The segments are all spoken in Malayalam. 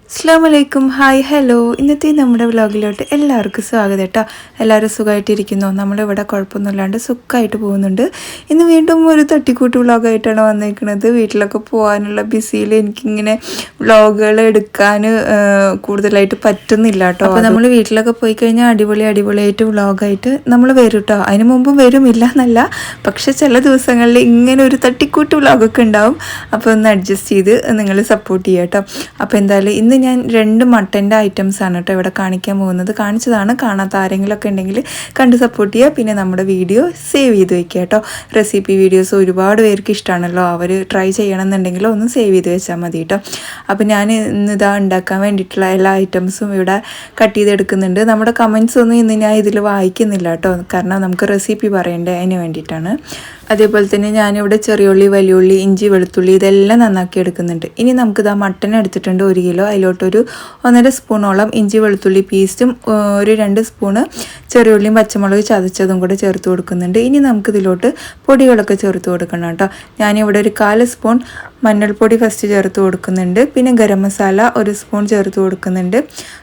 അസ്സലാമലൈക്കും ഹായ് ഹലോ ഇന്നത്തെ നമ്മുടെ വ്ലോഗിലോട്ട് എല്ലാവർക്കും സ്വാഗതം കേട്ടോ. എല്ലാവരും സുഖമായിട്ടിരിക്കുന്നു. നമ്മളിവിടെ കുഴപ്പമൊന്നുമില്ലാണ്ട് സുഖമായിട്ട് പോകുന്നുണ്ട്. ഇന്ന് വീണ്ടും ഒരു തട്ടിക്കൂട്ട് വ്ലോഗായിട്ടാണ് വന്നിരിക്കുന്നത്. വീട്ടിലൊക്കെ പോകാനുള്ള ബിസിയിൽ എനിക്കിങ്ങനെ വ്ലോഗുകൾ എടുക്കാൻ കൂടുതലായിട്ട് പറ്റുന്നില്ല കേട്ടോ. അപ്പോൾ നമ്മൾ വീട്ടിലൊക്കെ പോയി കഴിഞ്ഞാൽ അടിപൊളിയായിട്ട് വ്ലോഗായിട്ട് നമ്മൾ വരും കേട്ടോ. അതിന് മുമ്പും വരുമില്ല എന്നല്ല, പക്ഷെ ചില ദിവസങ്ങളിൽ ഇങ്ങനെ ഒരു തട്ടിക്കൂട്ട് വ്ലോഗൊക്കെ ഉണ്ടാവും. അപ്പോൾ ഒന്ന് അഡ്ജസ്റ്റ് ചെയ്ത് നിങ്ങൾ സപ്പോർട്ട് ചെയ്യുക കേട്ടോ. അപ്പോൾ എന്തായാലും ഇന്ന് ഞാൻ 2 മട്ടൻ്റെ ഐറ്റംസ് ആണ് കേട്ടോ ഇവിടെ കാണിക്കാൻ പോകുന്നത്. കാണിച്ചതാണ്, കാണാത്ത ആരെങ്കിലുമൊക്കെ ഉണ്ടെങ്കിൽ കണ്ട് സപ്പോർട്ട് ചെയ്യുക. പിന്നെ നമ്മുടെ വീഡിയോ സേവ് ചെയ്ത് വെക്കുക കേട്ടോ. റെസിപ്പി വീഡിയോസ് ഒരുപാട് പേർക്ക് ഇഷ്ടമാണല്ലോ, അവർ ട്രൈ ചെയ്യണമെന്നുണ്ടെങ്കിലോ ഒന്ന് സേവ് ചെയ്ത് വെച്ചാൽ മതി കേട്ടോ. അപ്പോൾ ഞാൻ ഇന്നിതാ ഉണ്ടാക്കാൻ വേണ്ടിയിട്ടുള്ള എല്ലാ ഐറ്റംസും ഇവിടെ കട്ട് ചെയ്തെടുക്കുന്നുണ്ട്. നമ്മുടെ കമൻസ് ഒന്നും ഇന്ന് ഞാൻ ഇതിൽ വായിക്കുന്നില്ല കേട്ടോ, കാരണം നമുക്ക് റെസിപ്പി പറയണ്ടേ, അതിന് വേണ്ടിയിട്ടാണ്. അതേപോലെ തന്നെ ഞാനിവിടെ ചെറിയുള്ളി, വലിയുള്ളി, ഇഞ്ചി, വെളുത്തുള്ളി ഇതെല്ലാം നന്നാക്കി എടുക്കുന്നുണ്ട്. ഇനി നമുക്കിതാ മട്ടൻ എടുത്തിട്ടുണ്ട് 1 കിലോ. അതിലോട്ടൊരു 1.5 സ്പൂണോളം ഇഞ്ചി വെളുത്തുള്ളി പേസ്റ്റും ഒരു 2 സ്പൂണ് ചെറിയുള്ളിയും പച്ചമുളക് ചതച്ചതും കൂടെ ചേർത്ത് കൊടുക്കുന്നുണ്ട്. ഇനി നമുക്കിതിലോട്ട് പൊടികളൊക്കെ ചേർത്ത് കൊടുക്കണം കേട്ടോ. ഞാനിവിടെ ഒരു 1/4 സ്പൂൺ മഞ്ഞൾപ്പൊടി ഫസ്റ്റ് ചേർത്ത് കൊടുക്കുന്നുണ്ട്. പിന്നെ ഗരം മസാല 1 സ്പൂൺ ചേർത്ത് കൊടുക്കുന്നുണ്ട്.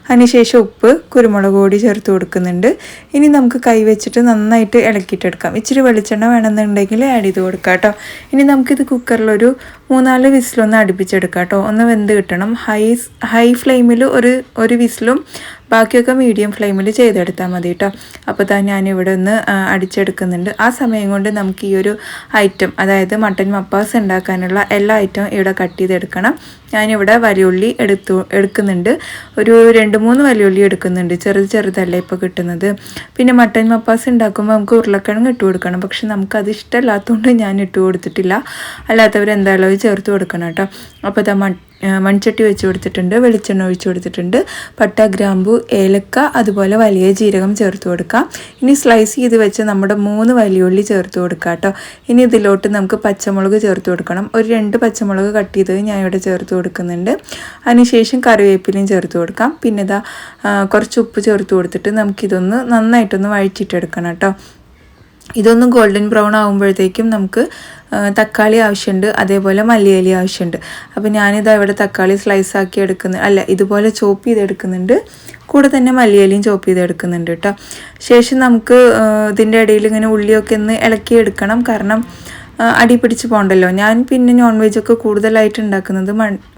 അതിനുശേഷം ഉപ്പ്, കുരുമുളക് പൊടി ചേർത്ത് കൊടുക്കുന്നുണ്ട്. ഇനി നമുക്ക് കൈ വെച്ചിട്ട് നന്നായിട്ട് ഇളക്കിയിട്ടെടുക്കാം. ഇച്ചിരി വെളിച്ചെണ്ണ വേണമെന്നുണ്ടെങ്കിൽ ആഡ് ചെയ്ത് കൊടുക്കാം കേട്ടോ. ഇനി നമുക്കിത് കുക്കറിലൊരു 3-4 വിസിലൊന്ന് അടുപ്പിച്ചെടുക്കാം കേട്ടോ. ഒന്ന് വെന്ത് കിട്ടണം. ഹൈ ഫ്ലെയിമിൽ ഒരു വിസിലും ബാക്കിയൊക്കെ മീഡിയം ഫ്ലെയിമിൽ ചെയ്തെടുത്താൽ മതി കേട്ടോ. അപ്പോൾ ഞാനിവിടെ ഒന്ന് അടിച്ചെടുക്കുന്നുണ്ട്. ആ സമയം കൊണ്ട് നമുക്ക് ഈ ഒരു ഐറ്റം, അതായത് മട്ടൻ മപ്പാസ് ഉണ്ടാക്കാനുള്ള എല്ലാ ഐറ്റവും ഇവിടെ കട്ട് ചെയ്തെടുക്കണം. ഞാനിവിടെ വലിയുള്ളി എടുക്കുന്നുണ്ട്. ഒരു 2-3 വലിയുള്ളി എടുക്കുന്നുണ്ട്. ചെറുതല്ല ഇപ്പോൾ കിട്ടുന്നത്. പിന്നെ മട്ടൻ മപ്പാസ് ഉണ്ടാക്കുമ്പോൾ നമുക്ക് ഉരുളക്കിഴങ്ങ് ഇട്ട് കൊടുക്കണം. പക്ഷെ നമുക്കത് ഇഷ്ടമല്ലാത്തതുകൊണ്ട് ഞാൻ ഇട്ട് കൊടുത്തിട്ടില്ല. അല്ലാത്തവർ എന്തായാലും അത് ചേർത്ത് കൊടുക്കണം കേട്ടോ. അപ്പോൾ മൺചട്ടി വെച്ച് കൊടുത്തിട്ടുണ്ട്, വെളിച്ചെണ്ണ ഒഴിച്ച് കൊടുത്തിട്ടുണ്ട്. പട്ട, ഗ്രാമ്പു, ഏലക്ക, അതുപോലെ വലിയ ജീരകം ചേർത്ത് കൊടുക്കാം. ഇനി സ്ലൈസ് ചെയ്ത് വെച്ച് നമ്മുടെ 3 വലിയുള്ളി ചേർത്ത് കൊടുക്കാം കേട്ടോ. ഇനി ഇതിലോട്ട് നമുക്ക് പച്ചമുളക് ചേർത്ത് കൊടുക്കണം. ഒരു 2 പച്ചമുളക് കട്ട് ചെയ്തത് ഞാൻ ഇവിടെ ചേർത്ത് കൊടുക്കുന്നുണ്ട്. അതിനുശേഷം കറിവേപ്പിലയും ചേർത്ത് കൊടുക്കാം. പിന്നെ കുറച്ച് ഉപ്പ് ചേർത്ത് കൊടുത്തിട്ട് നമുക്കിതൊന്ന് നന്നായിട്ടൊന്ന് വഴറ്റിയിട്ടെടുക്കണം കേട്ടോ. ഇതൊന്ന് ഗോൾഡൻ ബ്രൗൺ ആകുമ്പോഴത്തേക്കും നമുക്ക് തക്കാളി ആവശ്യമുണ്ട്, അതേപോലെ മല്ലിയില ആവശ്യമുണ്ട്. അപ്പോൾ ഞാനിതാ ഇവിടെ തക്കാളി സ്ലൈസ് ആക്കി ഇതുപോലെ ചോപ്പ് ചെയ്തെടുക്കുന്നുണ്ട്. കൂടെ തന്നെ മല്ലിയിലയും ചോപ്പ് ചെയ്തെടുക്കുന്നുണ്ട് കേട്ടോ. ശേഷം നമുക്ക് ഇതിൻ്റെ ഇടയിൽ ഇങ്ങനെ ഉള്ളിയൊക്കെ ഒന്ന് ഇളക്കിയെടുക്കണം, കാരണം അടി പിടിച്ച് പോകണ്ടല്ലോ. ഞാൻ പിന്നെ നോൺ വെജൊക്കെ കൂടുതലായിട്ട് ഉണ്ടാക്കുന്നത്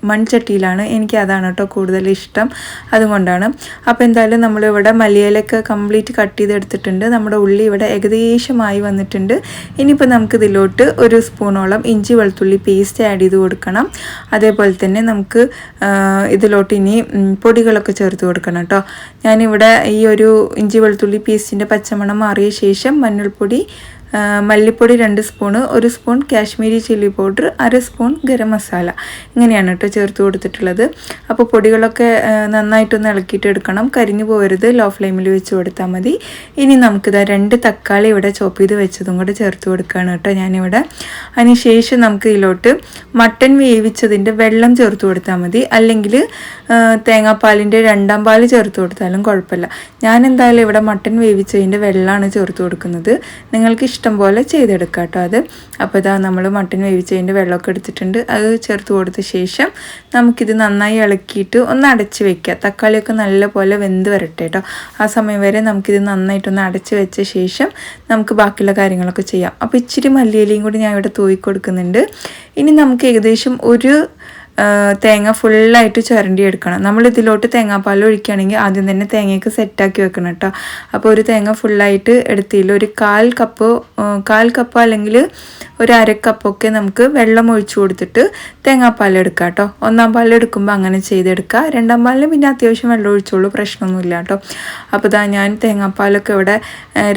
മൺചട്ടിയിലാണ്. എനിക്ക് അതാണ് കേട്ടോ കൂടുതൽ ഇഷ്ടം, അതുകൊണ്ടാണ്. അപ്പോൾ എന്തായാലും നമ്മളിവിടെ മല്ലിയിലൊക്കെ കംപ്ലീറ്റ് കട്ട് ചെയ്തെടുത്തിട്ടുണ്ട്. നമ്മുടെ ഉള്ളി ഇവിടെ ഏകദേശമായി വന്നിട്ടുണ്ട്. ഇനിയിപ്പോൾ നമുക്കിതിലോട്ട് 1 സ്പൂണോളം ഇഞ്ചി വെളുത്തുള്ളി പേസ്റ്റ് ആഡ് ചെയ്ത് കൊടുക്കണം. അതേപോലെ തന്നെ നമുക്ക് ഇതിലോട്ട് ഇനി പൊടികളൊക്കെ ചേർത്ത് കൊടുക്കണം കേട്ടോ. ഞാനിവിടെ ഈ ഒരു ഇഞ്ചി വെളുത്തുള്ളി പേസ്റ്റിൻ്റെ പച്ചമണം മാറിയ ശേഷം മല്ലിപ്പൊടി 2 spoon, 1 spoon Kashmiri chilli powder, 1/2 spoon garam masala, ഇങ്ങനെയാണ് കേട്ടോ ചേർത്ത് കൊടുത്തിട്ടുള്ളത്. അപ്പോൾ പൊടികളൊക്കെ നന്നായിട്ടൊന്ന് ഇളക്കിയിട്ട് എടുക്കണം, കരിഞ്ഞു പോകരുത്. ലോ ഫ്ലെയിമിൽ വെച്ച് കൊടുത്താൽ മതി. ഇനി നമുക്കിതാ 2 തക്കാളി ഇവിടെ ചോപ്പ് ചെയ്ത് വെച്ചതും കൂടെ ചേർത്ത് കൊടുക്കുകയാണ് കേട്ടോ ഞാനിവിടെ. അതിനുശേഷം നമുക്ക് ഇതിലോട്ട് മട്ടൻ വേവിച്ചതിൻ്റെ വെള്ളം ചേർത്ത് കൊടുത്താൽ മതി, അല്ലെങ്കിൽ തേങ്ങാപ്പാലിൻ്റെ 2ാം പാൽ ചേർത്ത് കൊടുത്താലും കുഴപ്പമില്ല. ഞാൻ എന്തായാലും ഇവിടെ മട്ടൻ വേവിച്ചതിൻ്റെ വെള്ളമാണ് ചേർത്ത് കൊടുക്കുന്നത്. നിങ്ങൾക്ക് ഇഷ്ടം പോലെ ചെയ്തെടുക്കാം കേട്ടോ അത്. അപ്പോൾ നമ്മൾ മട്ടൻ വേവിച്ചതിൻ്റെ വെള്ളമൊക്കെ എടുത്തിട്ടുണ്ട്. അത് ചേർത്ത് കൊടുത്ത ശേഷം നമുക്കിത് നന്നായി ഇളക്കിയിട്ട് ഒന്ന് അടച്ച് വെക്കുക. തക്കാളിയൊക്കെ നല്ലപോലെ വെന്ത് വരട്ടെ കേട്ടോ. ആ സമയം വരെ നമുക്കിത് നന്നായിട്ടൊന്ന് അടച്ച് വെച്ച ശേഷം നമുക്ക് ബാക്കിയുള്ള കാര്യങ്ങളൊക്കെ ചെയ്യാം. അപ്പോൾ ഇച്ചിരി മല്ലിയിലയും കൂടി ഞാൻ ഇവിടെ തൂക്കി കൊടുക്കുന്നുണ്ട്. ഇനി നമുക്ക് ഏകദേശം ഒരു തേങ്ങ ഫുള്ളായിട്ട് ചുരണ്ടി എടുക്കണം. നമ്മളിതിലോട്ട് തേങ്ങാപ്പാൽ ഒഴിക്കുകയാണെങ്കിൽ ആദ്യം തന്നെ തേങ്ങയൊക്കെ സെറ്റാക്കി വെക്കണം കേട്ടോ. അപ്പോൾ ഒരു തേങ്ങ ഫുള്ളായിട്ട് എടുത്തില്ല, ഒരു 1/4 കപ്പ് അല്ലെങ്കിൽ ഒരു 1/2 കപ്പൊക്കെ നമുക്ക് വെള്ളം ഒഴിച്ചു കൊടുത്തിട്ട് തേങ്ങാപ്പാൽ എടുക്കാം കേട്ടോ. 1ാം പാൽ എടുക്കുമ്പോൾ അങ്ങനെ ചെയ്തെടുക്കുക. 2ാം പാലിന് പിന്നെ അത്യാവശ്യം വെള്ളം ഒഴിച്ചോളൂ, പ്രശ്നമൊന്നുമില്ല കേട്ടോ. അപ്പോൾ ഞാൻ തേങ്ങാപ്പാലൊക്കെ ഇവിടെ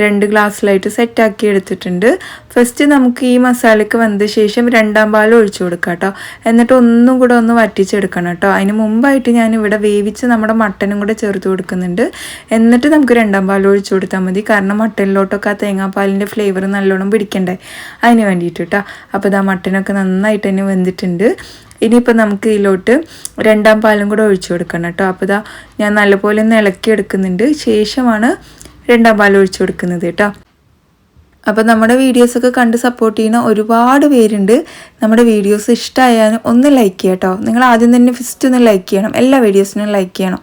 2 ഗ്ലാസ്സിലായിട്ട് സെറ്റാക്കി എടുത്തിട്ടുണ്ട്. ഫസ്റ്റ് നമുക്ക് ഈ മസാലയ്ക്ക് വന്ന ശേഷം 2ാം പാൽ ഒഴിച്ചു കൊടുക്കാം കേട്ടോ. എന്നിട്ട് ഒന്നും കൂടെ ഒന്ന് വറ്റിച്ചെടുക്കണം കേട്ടോ. അതിന് മുമ്പായിട്ട് ഞാൻ ഇവിടെ വേവിച്ച് നമ്മുടെ മട്ടനും കൂടെ ചേർത്ത് കൊടുക്കുന്നുണ്ട്. എന്നിട്ട് നമുക്ക് 2ാം പാൽ ഒഴിച്ചു കൊടുത്താൽ മതി, കാരണം മട്ടനിലോട്ടൊക്കെ ആ തേങ്ങാപ്പാലിൻ്റെ ഫ്ലേവർ നല്ലോണം പിടിക്കണ്ടേ, അതിന് വേണ്ടിയിട്ട് കേട്ടോ. അപ്പോൾ മട്ടനൊക്കെ നന്നായിട്ട് തന്നെ വെന്തിട്ടുണ്ട്. ഇനിയിപ്പോൾ നമുക്ക് ഇതിലോട്ട് 2ാം പാലും കൂടെ ഒഴിച്ചു കൊടുക്കണം കേട്ടോ. അപ്പോൾ ഞാൻ നല്ലപോലെ ഒന്ന് ഇളക്കി എടുക്കുന്നുണ്ട്. ശേഷമാണ് 2ാം പാൽ ഒഴിച്ചു കൊടുക്കുന്നത് കേട്ടോ. അപ്പോൾ നമ്മുടെ വീഡിയോസൊക്കെ കണ്ട് സപ്പോർട്ട് ചെയ്യുന്ന ഒരുപാട് പേരുണ്ട്. നമ്മുടെ വീഡിയോസ് ഇഷ്ടമായാലും ഒന്ന് ലൈക്ക് ചെയ്യുക കേട്ടോ. നിങ്ങൾ ആദ്യം തന്നെ ഫസ്റ്റ് ഒന്ന് ലൈക്ക് ചെയ്യണം, എല്ലാ വീഡിയോസിനും ലൈക്ക് ചെയ്യണം.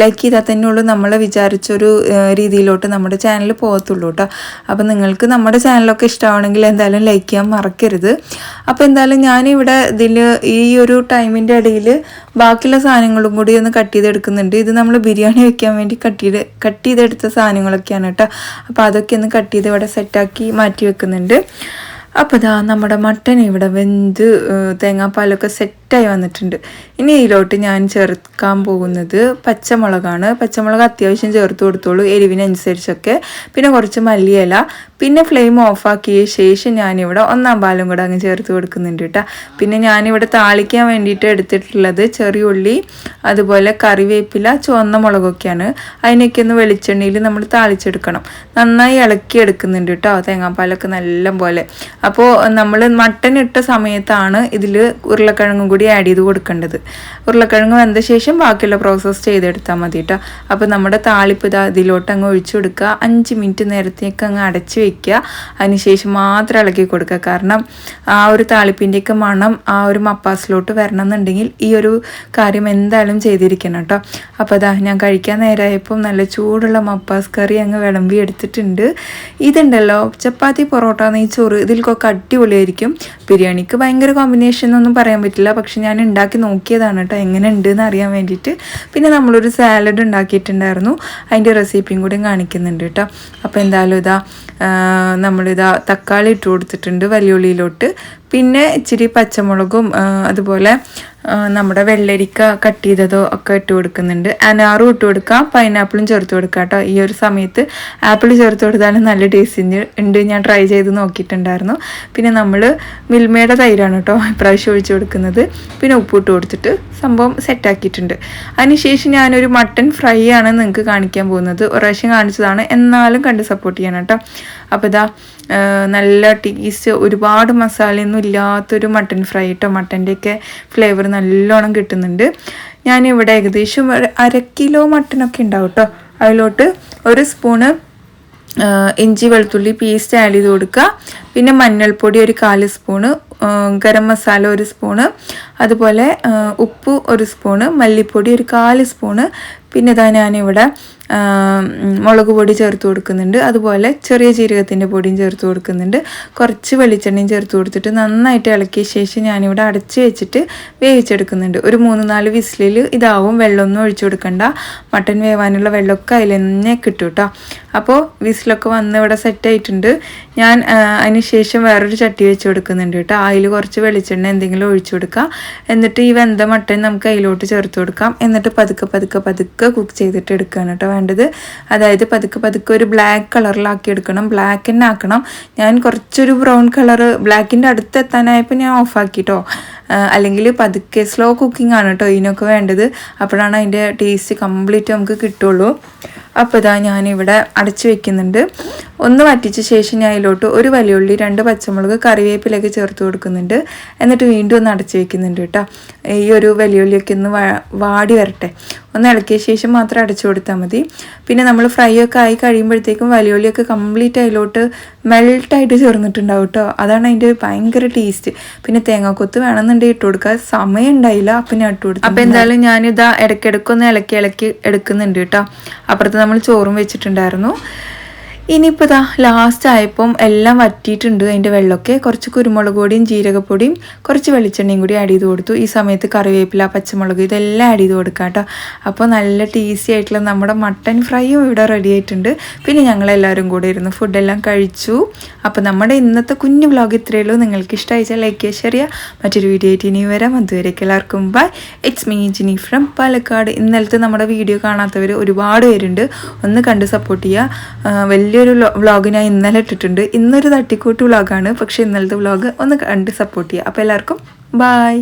ലൈക്ക് ചെയ്താൽ തന്നെ ഉള്ളൂ നമ്മൾ വിചാരിച്ചൊരു രീതിയിലോട്ട് നമ്മുടെ ചാനൽ പോകത്തുള്ളൂ കേട്ടോ. അപ്പോൾ നിങ്ങൾക്ക് നമ്മുടെ ചാനലൊക്കെ ഇഷ്ടമാണെങ്കിൽ എന്തായാലും ലൈക്ക് ചെയ്യാൻ മറക്കരുത്. അപ്പോൾ എന്തായാലും ഞാനിവിടെ ഈ ഒരു ടൈമിൻ്റെ ഇടയിൽ ബാക്കിയുള്ള സാധനങ്ങളും കൂടി ഒന്ന് കട്ട് ചെയ്തെടുക്കുന്നുണ്ട്. ഇത് നമ്മൾ ബിരിയാണി വെക്കാൻ വേണ്ടി കട്ട് ചെയ്തെടുത്ത സാധനങ്ങളൊക്കെയാണ് കേട്ടോ. അപ്പോൾ അതൊക്കെ ഒന്ന് കട്ട് ചെയ്ത് ഇവിടെ സെറ്റാക്കി മാറ്റി വെക്കുന്നുണ്ട്. അപ്പോൾ ഇതാ നമ്മുടെ മട്ടൻ ഇവിടെ വെന്ത് തേങ്ങാപ്പാലൊക്കെ സെറ്റായി വന്നിട്ടുണ്ട്. ഇനി ഇതിലോട്ട് ഞാൻ ചേർക്കാൻ പോകുന്നത് പച്ചമുളകാണ്. പച്ചമുളക് അത്യാവശ്യം ചേർത്ത് കൊടുത്തോളൂ എരിവിനനുസരിച്ചൊക്കെ. പിന്നെ കുറച്ച് മല്ലിയില, പിന്നെ ഫ്ലെയിം ഓഫാക്കിയ ശേഷം ഞാനിവിടെ 1 പാലും കൂടെ അങ്ങ് ചേർത്ത് കൊടുക്കുന്നുണ്ട് കേട്ടോ. പിന്നെ ഞാനിവിടെ താളിക്കാൻ വേണ്ടിയിട്ട് എടുത്തിട്ടുള്ളത് ചെറിയ ഉള്ളി, അതുപോലെ കറിവേപ്പില, ചുവന്ന മുളകൊക്കെയാണ്. അതിനൊക്കെ ഒന്ന് വെളിച്ചെണ്ണയിൽ നമ്മൾ താളിച്ചെടുക്കണം. നന്നായി ഇളക്കി എടുക്കുന്നുണ്ട് കേട്ടോ തേങ്ങാപ്പാലൊക്കെ നല്ല പോലെ. അപ്പോൾ നമ്മൾ മട്ടൻ ഇട്ട സമയത്താണ് ഇതിൽ ഉരുളക്കിഴങ്ങും കൂടി ആഡ് ചെയ്ത് കൊടുക്കേണ്ടത്. ഉരുളക്കിഴങ്ങ് വെന്ത ശേഷം ബാക്കിയുള്ള പ്രോസസ്സ് ചെയ്തെടുത്താൽ മതി കേട്ടോ. അപ്പോൾ നമ്മുടെ താളിപ്പ് ഇതിലോട്ട് അങ്ങ് ഒഴിച്ചു കൊടുക്കുക. 5 മിനിറ്റ് നേരത്തേക്ക് അങ്ങ് അടച്ച് വയ്ക്കുക. അതിനുശേഷം മാത്രം ഇളക്കി കൊടുക്കുക. കാരണം ആ ഒരു താളിപ്പിൻ്റെയൊക്കെ മണം ആ ഒരു മപ്പാസിലോട്ട് വരണം എന്നുണ്ടെങ്കിൽ ഈ ഒരു കാര്യം എന്തായാലും ചെയ്തിരിക്കണം കേട്ടോ. അപ്പോൾ ഞാൻ കഴിക്കാൻ നേരമായപ്പോൾ നല്ല ചൂടുള്ള മപ്പാസ് കറി അങ്ങ് വിളമ്പി എടുത്തിട്ടുണ്ട്. ഇതുണ്ടല്ലോ ചപ്പാത്തി, പൊറോട്ട, നെയ്ച്ചോറ് ഇതിൽക്കൊക്കെ അടിപൊളിയായിരിക്കും. ബിരിയാണിക്ക് ഭയങ്കര കോമ്പിനേഷൻ എന്നൊന്നും പറയാൻ പറ്റില്ല, പക്ഷെ ഞാൻ ഉണ്ടാക്കി നോക്കിയതാണ് കേട്ടോ എങ്ങനെ ഉണ്ട് എന്ന് അറിയാൻ വേണ്ടിയിട്ട്. പിന്നെ നമ്മളൊരു സാലഡ് ഉണ്ടാക്കിയിട്ടുണ്ടായിരുന്നു, അതിൻ്റെ റെസിപ്പിയും കൂടി കാണിക്കുന്നുണ്ട് കേട്ടോ. അപ്പോൾ എന്തായാലും നമ്മളിതാ തക്കാളി ഇട്ട് കൊടുത്തിട്ടുണ്ട് വലിയുള്ളിയിലോട്ട്. പിന്നെ ഇച്ചിരി പച്ചമുളകും അതുപോലെ നമ്മുടെ വെള്ളരിക്ക കട്ട് ചെയ്തതോ ഒക്കെ ഇട്ട് കൊടുക്കുന്നുണ്ട്. അനാറും ഇട്ട് കൊടുക്കാം, പൈനാപ്പിളും ചേർത്ത് കൊടുക്കാം കേട്ടോ. ഈ ഒരു സമയത്ത് ആപ്പിൾ ചേർത്ത് കൊടുത്താലും നല്ല ടേസ്റ്റ് ഉണ്ട്. ഞാൻ ട്രൈ ചെയ്ത് നോക്കിയിട്ടുണ്ടായിരുന്നു. പിന്നെ നമ്മൾ മിൽമയുടെ തൈരാണ് കേട്ടോ ഇപ്രാവശ്യം ഒഴിച്ച് കൊടുക്കുന്നത്. പിന്നെ ഉപ്പിട്ട് കൊടുത്തിട്ട് സംഭവം സെറ്റാക്കിയിട്ടുണ്ട്. അതിനുശേഷം ഞാനൊരു മട്ടൻ ഫ്രൈ ആണ് നിങ്ങൾക്ക് കാണിക്കാൻ പോകുന്നത്. ഒരു പ്രാവശ്യം കാണിച്ചതാണ്, എന്നാലും കണ്ട് സപ്പോർട്ട് ചെയ്യണം കേട്ടോ. അപ്പോൾ നല്ല ടേസ്റ്റ്, ഒരുപാട് മസാലയൊന്നും ഇല്ലാത്തൊരു മട്ടൻ ഫ്രൈ കേട്ടോ. മട്ടൻ്റെയൊക്കെ ഫ്ലേവർ നല്ലോണം കിട്ടുന്നുണ്ട്. ഞാനിവിടെ ഏകദേശം 1/2 കിലോ മട്ടനൊക്കെ ഉണ്ടാവും കേട്ടോ. അതിലോട്ട് 1 സ്പൂണ് ഇഞ്ചി വെളുത്തുള്ളി പേസ്റ്റ് ആഡ് ചെയ്ത് കൊടുക്കുക. പിന്നെ മഞ്ഞൾപ്പൊടി 1/4 സ്പൂണ്, ഗരം മസാല 1 സ്പൂണ്, അതുപോലെ ഉപ്പ് 1 സ്പൂണ്, മല്ലിപ്പൊടി 1/4 സ്പൂണ്. പിന്നെ ഞാനിവിടെ മുളക് പൊടി ചേർത്ത് കൊടുക്കുന്നുണ്ട്. അതുപോലെ ചെറിയ ജീരകത്തിൻ്റെ പൊടിയും ചേർത്ത് കൊടുക്കുന്നുണ്ട്. കുറച്ച് വെളിച്ചെണ്ണയും ചേർത്ത് കൊടുത്തിട്ട് നന്നായിട്ട് ഇളക്കിയ ശേഷം ഞാനിവിടെ അടച്ച് വെച്ചിട്ട് വേവിച്ചെടുക്കുന്നുണ്ട്. ഒരു 3-4 വിസിലിൽ ഇതാവും. വെള്ളമൊന്നും ഒഴിച്ചു കൊടുക്കണ്ട. മട്ടൻ വേവാനുള്ള വെള്ളമൊക്കെ അതിൽ തന്നെ കിട്ടും കേട്ടോ. അപ്പോൾ വിസിലൊക്കെ വന്ന് ഇവിടെ സെറ്റായിട്ടുണ്ട്. ഞാൻ അതിന് ശേഷം വേറൊരു ചട്ടി വെച്ച് കൊടുക്കുന്നുണ്ട് കേട്ടോ. അതിൽ കുറച്ച് വെളിച്ചെണ്ണ എന്തെങ്കിലും ഒഴിച്ചു കൊടുക്കുക. എന്നിട്ട് ഈ വെന്ത മട്ടൻ നമുക്ക് അതിലോട്ട് ചേർത്ത് കൊടുക്കാം. എന്നിട്ട് പതുക്കെ കുക്ക് ചെയ്തിട്ട് എടുക്കുകയാണ് കേട്ടോ വേണ്ടത്. അതായത് പതുക്കെ ഒരു ബ്ലാക്ക് കളറിലാക്കി എടുക്കണം. ബ്ലാക്ക് തന്നെ ആക്കണം. ഞാൻ കുറച്ചൊരു ബ്രൗൺ കളറ് ബ്ലാക്കിൻ്റെ അടുത്ത് എത്താനായപ്പോൾ ഞാൻ ഓഫാക്കിട്ടോ. അല്ലെങ്കിൽ പതുക്കെ സ്ലോ കുക്കിംഗ് ആണ് കേട്ടോ ഇതിനൊക്കെ വേണ്ടത്. അപ്പോഴാണ് അതിൻ്റെ ടേസ്റ്റ് കംപ്ലീറ്റ് നമുക്ക് കിട്ടുള്ളൂ. അപ്പോൾ ഞാനിവിടെ അടച്ച് വെക്കുന്നുണ്ട്. ഒന്ന് വറ്റിച്ച ശേഷം ഞാൻ അതിലോട്ട് 1 വലിയുള്ളി, 2 പച്ചമുളക്, കറിവേപ്പിലൊക്കെ ചേർത്ത് കൊടുക്കുന്നുണ്ട്. എന്നിട്ട് വീണ്ടും ഒന്ന് അടച്ച് വെക്കുന്നുണ്ട് കേട്ടോ. ഈ ഒരു വലിയുള്ളിയൊക്കെ ഒന്ന് വാടി വരട്ടെ. ഒന്ന് ഇളക്കിയ ശേഷം മാത്രം അടച്ചു കൊടുത്താൽ മതി. പിന്നെ നമ്മൾ ഫ്രൈ ഒക്കെ ആയി കഴിയുമ്പോഴത്തേക്കും വലിയുള്ളിയൊക്കെ കംപ്ലീറ്റ് അതിലോട്ട് മെൽട്ടായിട്ട് ചേർന്നിട്ടുണ്ടാവും കേട്ടോ. അതാണ് അതിൻ്റെ ഭയങ്കര ടേസ്റ്റ്. പിന്നെ തേങ്ങാക്കൊത്ത് വേണമെന്നുണ്ടെങ്കിൽ ഇട്ട് കൊടുക്കുക. സമയം ഉണ്ടായില്ല, അപ്പം ഞാൻ ഇട്ട് കൊടുത്തു. അപ്പോൾ എന്തായാലും ഞാനിതാ ഇടയ്ക്കിടയ്ക്കൊന്ന് ഇളക്കി എടുക്കുന്നുണ്ട് കേട്ടോ. അപ്പുറത്ത് നമ്മൾ ചോറും വെച്ചിട്ടുണ്ടായിരുന്നു. ഇനിയിപ്പോൾ ലാസ്റ്റ് ആയപ്പം എല്ലാം വറ്റിയിട്ടുണ്ട്. അതിൻ്റെ വെള്ളമൊക്കെ കുറച്ച് കുരുമുളക് പൊടിയും ജീരകപ്പൊടിയും കുറച്ച് വെളിച്ചെണ്ണയും കൂടി ആഡ് ചെയ്ത് കൊടുത്തു. ഈ സമയത്ത് കറിവേപ്പില, പച്ചമുളക് ഇതെല്ലാം ആഡ് ചെയ്ത് കൊടുക്കാം കേട്ടോ. അപ്പോൾ നല്ല ടേസ്റ്റി ആയിട്ടുള്ള നമ്മുടെ മട്ടൻ ഫ്രൈയും ഇവിടെ റെഡി ആയിട്ടുണ്ട്. പിന്നെ ഞങ്ങളെല്ലാവരും കൂടെ ഇരുന്ന് ഫുഡെല്ലാം കഴിച്ചു. അപ്പോൾ നമ്മുടെ ഇന്നത്തെ കുഞ്ഞു വ്ലോഗ് ഇത്രയേ ഉള്ളൂ. നിങ്ങൾക്ക് ഇഷ്ടമായിച്ചാൽ ലൈക്ക് ചെയ്യുക, ഷെയർ ചെയ്യുക. മറ്റൊരു വീഡിയോ ആയിട്ട് ഇനി വരാം. അതുവരേക്കും എല്ലാവർക്കും bye. It's me Jini from Palakkad. ഇന്നലത്തെ നമ്മുടെ വീഡിയോ കാണാത്തവർ ഒരുപാട് പേരുണ്ട്. ഒന്ന് കണ്ട് സപ്പോർട്ട് ചെയ്യുക. വലിയൊരു വ്ളോഗ് ഞാൻ ഇന്നലെ ഇട്ടിട്ടുണ്ട്. ഇന്നൊരു തട്ടിക്കൂട്ട് വ്ളോഗാണ്, പക്ഷേ ഇന്നലത്തെ വ്ളോഗ് ഒന്ന് കണ്ട് സപ്പോർട്ട് ചെയ്യുക. അപ്പോൾ എല്ലാവർക്കും ബായ്.